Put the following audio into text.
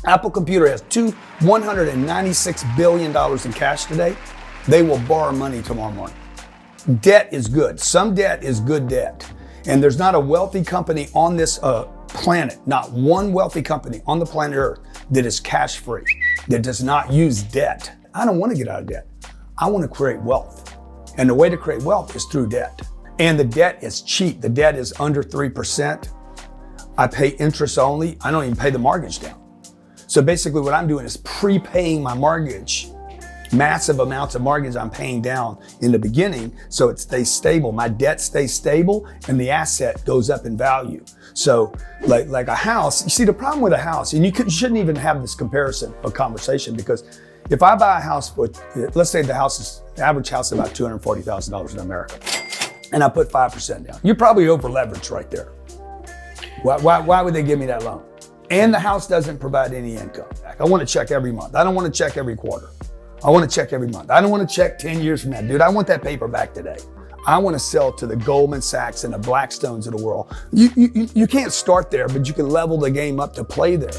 Apple Computer has $196 billion in cash today. They will borrow money tomorrow morning. Debt is good. Some debt is good debt. And there's not a wealthy company on this planet, not one wealthy company on the planet Earth that is cash free, that does not use debt. I don't want to get out of debt. I want to create wealth. And the way to create wealth is through debt. And the debt is cheap. The debt is under 3%. I pay interest only. I don't even pay the mortgage down. So basically what I'm doing is prepaying my mortgage. Massive amounts of mortgage I'm paying down in the beginning so it stays stable. My debt stays stable and the asset goes up in value. So like a house, you see the problem with a house, and you shouldn't even have this comparison or conversation, because if I buy a house for, let's say the average house is about $240,000 in America, and I put 5% down, you're probably over leveraged right there. Why would they give me that loan? And the house doesn't provide any income. I want to check every month. I don't want to check every quarter. I want to check every month. I don't want to check 10 years from now. Dude, I want that paper back today. I want to sell to the Goldman Sachs and the Blackstones of the world. You can't start there, but you can level the game up to play there.